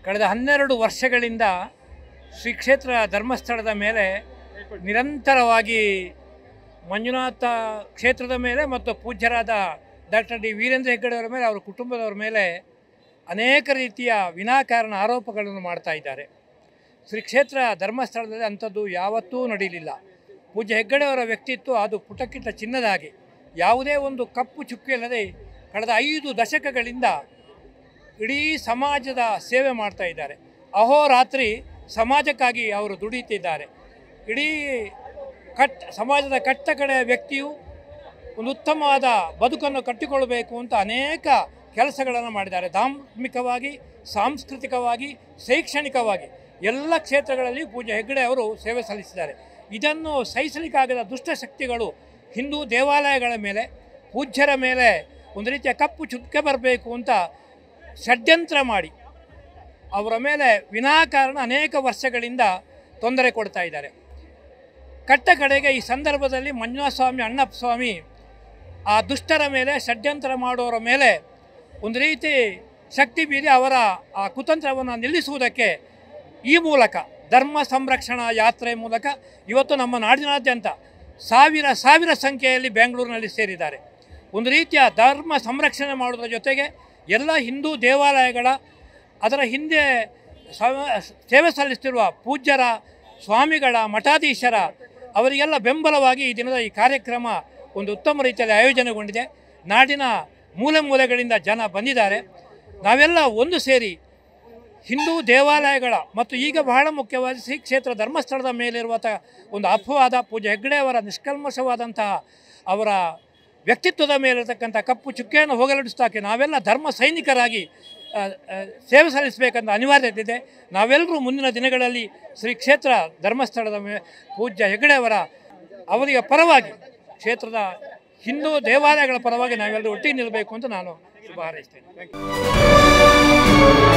ಕಳೆದ 12 ವರ್ಷಗಳಿಂದ ಶ್ರೀ ಕ್ಷೇತ್ರ ಧರ್ಮಸ್ಥಳದ ಮೇಲೆ ನಿರಂತರವಾಗಿ ಮಂಜುನಾಥ ಕ್ಷೇತ್ರದ ಮೇಲೆ ಮತ್ತು ಪೂಜ್ಯರಾದ ಡಾಕ್ಟರ್ ಡಿ ವೀರೇಂದ್ರ ಹೆಗ್ಗಡೆಯವರ ಮೇಲೆ ಅವರ ಕುಟುಂಬದವರ ಮೇಲೆ ಅನೇಕ ರೀತಿಯ ವಿನಾಕಾರಣ ಆರೋಪಗಳನ್ನು ಮಾಡ್ತಾ ಇದ್ದಾರೆ. ಶ್ರೀ ಕ್ಷೇತ್ರ ಧರ್ಮಸ್ಥಳದಲ್ಲಿ ಅಂಥದ್ದು ಯಾವತ್ತೂ ನಡೆಯಲಿಲ್ಲ. ಪೂಜ್ಯ ಹೆಗ್ಗಡೆಯವರ ವ್ಯಕ್ತಿತ್ವ ಅದು ಪುಟಕ್ಕಿಟ್ಟ ಚಿನ್ನದಾಗಿ ಯಾವುದೇ ಒಂದು ಕಪ್ಪು ಚುಕ್ಕೆ ಇಲ್ಲದೆ ಕಳೆದ 5 ದಶಕಗಳಿಂದ ಇಡೀ ಸಮಾಜದ ಸೇವೆ ಮಾಡ್ತಾ ಇದ್ದಾರೆ. ಅಹೋರಾತ್ರಿ ಸಮಾಜಕ್ಕಾಗಿ ಅವರು ದುಡಿಯುತ್ತಿದ್ದಾರೆ. ಇಡೀ ಸಮಾಜದ ಕಟ್ಟ ಕಡೆಯ ವ್ಯಕ್ತಿಯು ಒಂದು ಉತ್ತಮವಾದ ಬದುಕನ್ನು ಕಟ್ಟಿಕೊಳ್ಳಬೇಕು ಅಂತ ಅನೇಕ ಕೆಲಸಗಳನ್ನು ಮಾಡಿದ್ದಾರೆ. ಧಾರ್ಮಿಕವಾಗಿ, ಸಾಂಸ್ಕೃತಿಕವಾಗಿ, ಶೈಕ್ಷಣಿಕವಾಗಿ ಎಲ್ಲ ಕ್ಷೇತ್ರಗಳಲ್ಲಿ ಪೂಜ್ಯ ಹೆಗ್ಗಡೆ ಅವರು ಸೇವೆ ಸಲ್ಲಿಸಿದ್ದಾರೆ. ಇದನ್ನು ಸಹಿಸಲಿಕ್ಕಾಗದ ದುಷ್ಟಶಕ್ತಿಗಳು ಹಿಂದೂ ದೇವಾಲಯಗಳ ಮೇಲೆ, ಪೂಜ್ಯರ ಮೇಲೆ ಒಂದು ರೀತಿಯ ಕಪ್ಪು ಚುಕ್ಕೆ ಬರಬೇಕು ಅಂತ ಷಡ್ಯಂತ್ರ ಮಾಡಿ ಅವರ ಮೇಲೆ ವಿನಾಕಾರಣ ಅನೇಕ ವರ್ಷಗಳಿಂದ ತೊಂದರೆ ಕೊಡ್ತಾ ಇದ್ದಾರೆ. ಕಟ್ಟ ಕಡೆಗೆ ಈ ಸಂದರ್ಭದಲ್ಲಿ ಮಂಜುನಾಥ ಸ್ವಾಮಿ, ಅಣ್ಣಪ್ಪ ಸ್ವಾಮಿ ಆ ದುಷ್ಟರ ಮೇಲೆ, ಷಡ್ಯಂತ್ರ ಮಾಡುವವರ ಮೇಲೆ ಒಂದು ರೀತಿ ಶಕ್ತಿ ಬೀರಿ ಅವರ ಆ ಕುತಂತ್ರವನ್ನು ನಿಲ್ಲಿಸುವುದಕ್ಕೆ ಈ ಮೂಲಕ ಧರ್ಮ ಸಂರಕ್ಷಣಾ ಯಾತ್ರೆ ಮೂಲಕ ಇವತ್ತು ನಮ್ಮ ನಾಡಿನಾದ್ಯಂತ ಸಾವಿರ ಸಂಖ್ಯೆಯಲ್ಲಿ ಬೆಂಗಳೂರಿನಲ್ಲಿ ಸೇರಿದ್ದಾರೆ. ಒಂದು ರೀತಿಯ ಧರ್ಮ ಸಂರಕ್ಷಣೆ ಮಾಡುವುದರ ಜೊತೆಗೆ ಎಲ್ಲ ಹಿಂದೂ ದೇವಾಲಯಗಳ ಅದರ ಹಿಂದೆ ಸೇವೆ ಸಲ್ಲಿಸುತ್ತಿರುವ ಪೂಜ್ಯರ, ಸ್ವಾಮಿಗಳ, ಮಠಾಧೀಶರ ಅವರಿಗೆಲ್ಲ ಬೆಂಬಲವಾಗಿ ಈ ದಿನದ ಈ ಕಾರ್ಯಕ್ರಮ ಒಂದು ಉತ್ತಮ ರೀತಿಯಲ್ಲಿ ಆಯೋಜನೆಗೊಂಡಿದೆ. ನಾಡಿನ ಮೂಲೆ ಮೂಲೆಗಳಿಂದ ಜನ ಬಂದಿದ್ದಾರೆ. ನಾವೆಲ್ಲ ಒಂದು ಸೇರಿ ಹಿಂದೂ ದೇವಾಲಯಗಳ ಮತ್ತು ಈಗ ಬಹಳ ಮುಖ್ಯವಾಗಿ ಶ್ರೀ ಕ್ಷೇತ್ರ ಧರ್ಮಸ್ಥಳದ ಮೇಲಿರುವ ಒಂದು ಅಪವಾದ, ಪೂಜ್ಯ ಹೆಗ್ಗಡೆಯವರ ನಿಷ್ಕಲ್ಮಶವಾದಂತಹ ಅವರ ವ್ಯಕ್ತಿತ್ವದ ಮೇಲಿರತಕ್ಕಂಥ ಕಪ್ಪು ಚುಕ್ಕೆಯನ್ನು ಹೋಗಲಾಡಿಸೋಕ್ಕೆ ನಾವೆಲ್ಲ ಧರ್ಮ ಸೈನಿಕರಾಗಿ ಸೇವೆ ಸಲ್ಲಿಸಬೇಕಂತ ಅನಿವಾರ್ಯತೆ ಇದೆ. ನಾವೆಲ್ಲರೂ ಮುಂದಿನ ದಿನಗಳಲ್ಲಿ ಶ್ರೀ ಕ್ಷೇತ್ರ ಧರ್ಮಸ್ಥಳದ ಪೂಜ್ಯ ಹೆಗ್ಗಡೆಯವರ ಅವರಿಗೆ ಪರವಾಗಿ, ಕ್ಷೇತ್ರದ ಹಿಂದೂ ದೇವಾಲಯಗಳ ಪರವಾಗಿ ನಾವೆಲ್ಲರೂ ಒಟ್ಟಿಗೆ ನಿಲ್ಲಬೇಕು ಅಂತ ನಾನು ಶುಭ ಹಾರೈಸ್ತೇನೆ. Thank you.